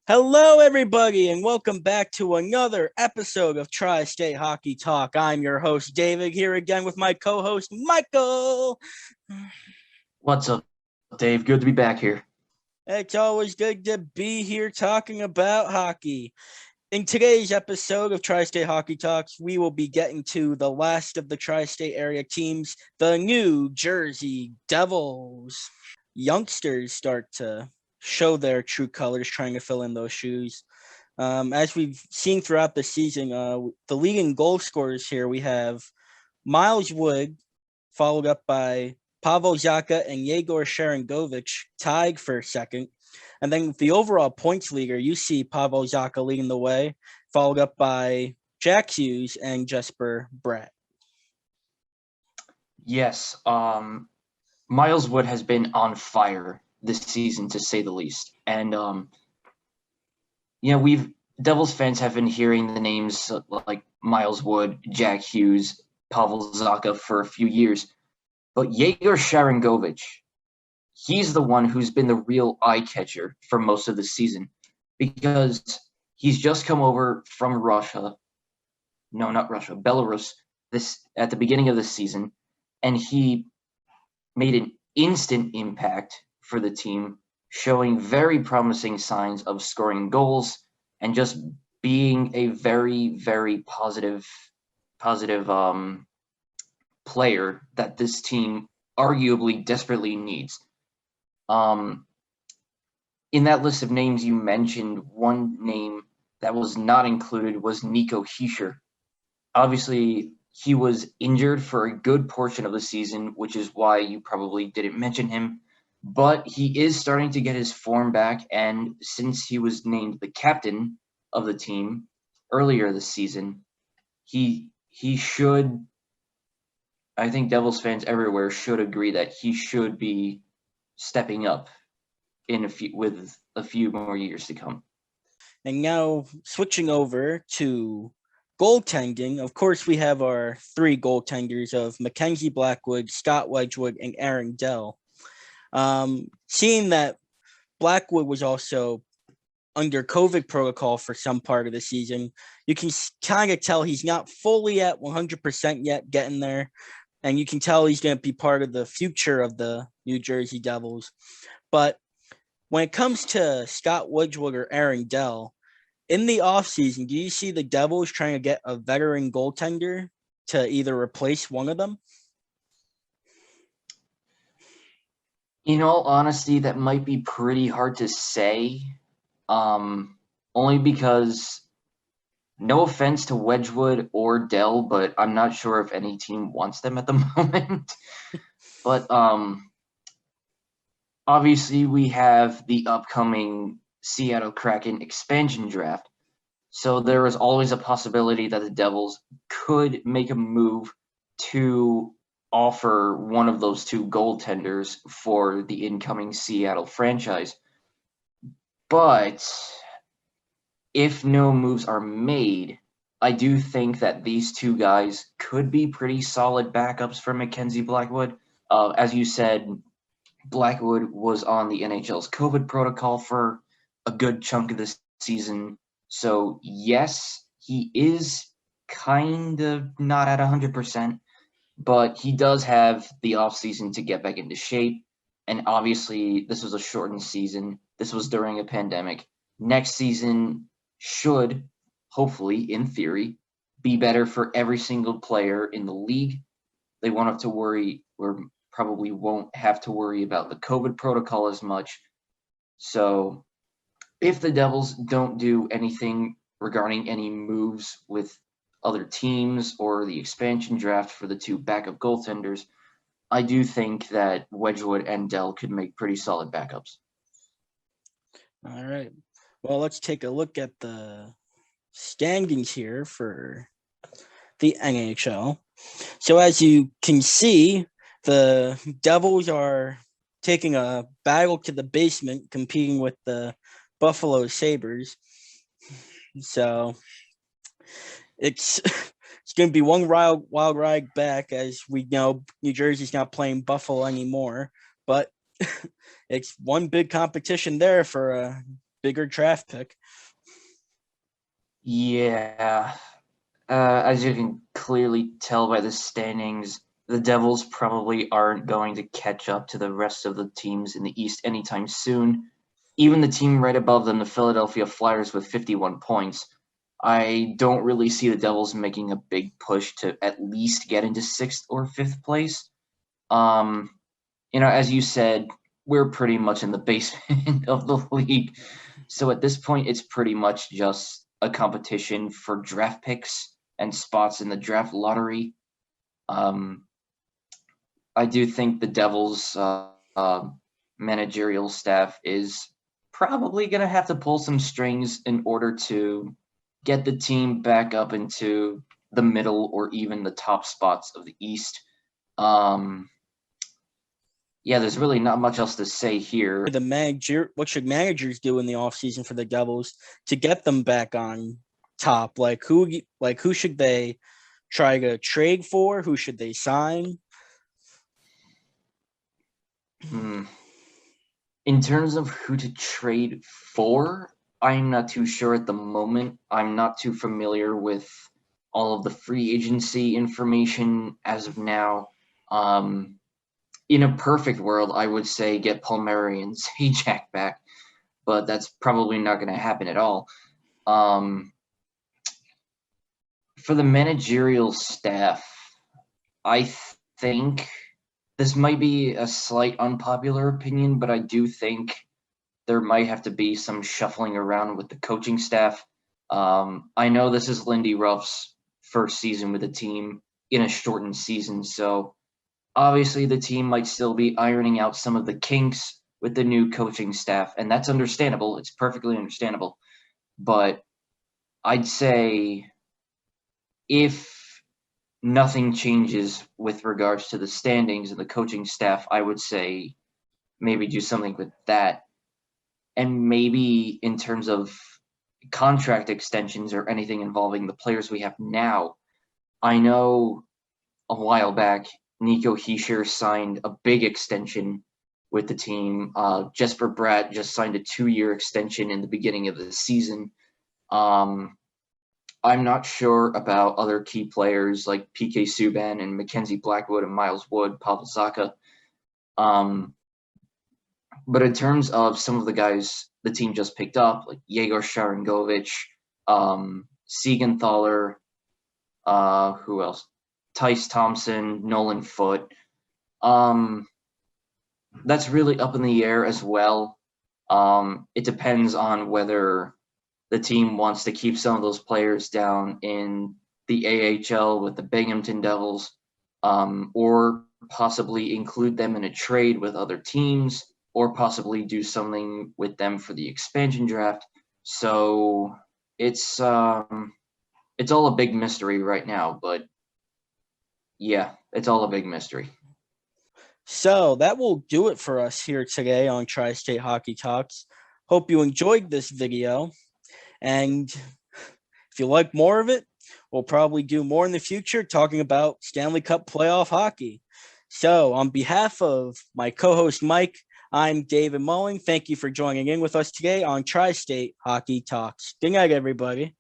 Hello, everybody, and welcome back to another episode of Tri-State Hockey Talk. I'm your host, David, here again with my co-host, Michael. What's up, Dave? Good to be back here. It's always good to be here talking about hockey. In today's episode of Tri-State Hockey Talks, we will be getting to the last of the Tri-State area teams, the New Jersey Devils. Youngsters start to show their true colors, trying to fill in those shoes. As we've seen throughout the season, the leading goal scorers here, we have Miles Wood, followed up by Pavel Zacha and Yegor Sharangovich, tied for second. And then the overall points leader, you see Pavel Zacha leading the way, followed up by Jack Hughes and Jesper Bratt. Yes, Miles Wood has been on fire this season, to say the least. And Devils fans have been hearing the names like Miles Wood, Jack Hughes, Pavel Zacha for a few years. But Yegor Sharangovich, he's the one who's been the real eye catcher for most of the season because he's just come over from Russia. No, not Russia, Belarus, this at the beginning of the season, and he made an instant impact for the team, showing very promising signs of scoring goals and just being a very, very positive player that this team arguably desperately needs. In that list of names you mentioned, one name that was not included was Nico Hischier. Obviously, he was injured for a good portion of the season, which is why you probably didn't mention him. But he is starting to get his form back, and since he was named the captain of the team earlier this season, he should. I think Devils fans everywhere should agree that he should be stepping up with a few more years to come. And now switching over to goaltending, of course, we have our three goaltenders of Mackenzie Blackwood, Scott Wedgwood, and Aaron Dell. Seeing that Blackwood was also under COVID protocol for some part of the season, you can kind of tell he's not fully at 100% yet, getting there. And you can tell he's going to be part of the future of the New Jersey Devils. But when it comes to Scott Wedgwood or Aaron Dell, in the offseason, do you see the Devils trying to get a veteran goaltender to either replace one of them? In all honesty, that might be pretty hard to say, only because, no offense to Wedgwood or Dell, but I'm not sure if any team wants them at the moment. But obviously, we have the upcoming Seattle Kraken expansion draft. So there is always a possibility that the Devils could make a move to offer one of those two goaltenders for the incoming Seattle franchise. But if no moves are made, I do think that these two guys could be pretty solid backups for Mackenzie Blackwood. As you said, Blackwood was on the NHL's COVID protocol for a good chunk of the season. So, yes, he is kind of not at 100%, but he does have the offseason to get back into shape. And obviously, this was a shortened season. This was during a pandemic. Next season should, hopefully, in theory, be better for every single player in the league. They won't have to worry, or probably won't have to worry about the COVID protocol as much. So if the Devils don't do anything regarding any moves with other teams or the expansion draft for the two backup goaltenders, I do think that Wedgwood and Dell could make pretty solid backups. All right. Well, let's take a look at the standings here for the NHL. So as you can see, the Devils are taking a battle to the basement, competing with the Buffalo Sabres. So it's going to be one wild ride back, as we know New Jersey's not playing Buffalo anymore. But it's one big competition there for bigger draft pick. Yeah. As you can clearly tell by the standings, the Devils probably aren't going to catch up to the rest of the teams in the East anytime soon. Even the team right above them, the Philadelphia Flyers, with 51 points, I don't really see the Devils making a big push to at least get into sixth or fifth place. Um, as you said, we're pretty much in the basement of the league. So at this point, it's pretty much just a competition for draft picks and spots in the draft lottery. Um, I do think the Devils' managerial staff is probably going to have to pull some strings in order to get the team back up into the middle or even the top spots of the East. Yeah, there's really not much else to say here. What should managers do in the offseason for the Devils to get them back on top? Who should they try to trade for? Who should they sign? In terms of who to trade for, I'm not too sure at the moment. I'm not too familiar with all of the free agency information as of now. In a perfect world, I would say get Palmieri and Zajac back, but that's probably not going to happen at all. For the managerial staff, I think this might be a slight unpopular opinion, but I do think there might have to be some shuffling around with the coaching staff. I know this is Lindy Ruff's first season with the team in a shortened season, so obviously the team might still be ironing out some of the kinks with the new coaching staff, and that's understandable. It's perfectly understandable. But I'd say if nothing changes with regards to the standings and the coaching staff, I would say maybe do something with that. And maybe in terms of contract extensions or anything involving the players we have now, I know a while back Nico Hischier signed a big extension with the team. Jesper Bratt just signed a 2-year extension in the beginning of the season. I'm not sure about other key players like PK Subban and Mackenzie Blackwood and Miles Wood, Pavel Zacha. But in terms of some of the guys the team just picked up, like Yegor Sharangovich, Siegenthaler, who else? Tice Thompson, Nolan Foote. That's really up in the air as well. It depends on whether the team wants to keep some of those players down in the AHL with the Binghamton Devils, or possibly include them in a trade with other teams, or possibly do something with them for the expansion draft. So it's all a big mystery right now, but yeah, it's all a big mystery. So that will do it for us here today on Tri-State Hockey Talks. Hope you enjoyed this video. And if you like more of it, we'll probably do more in the future talking about Stanley Cup playoff hockey. So on behalf of my co-host Mike, I'm David Mulling. Thank you for joining in with us today on Tri-State Hockey Talks. Good night, everybody.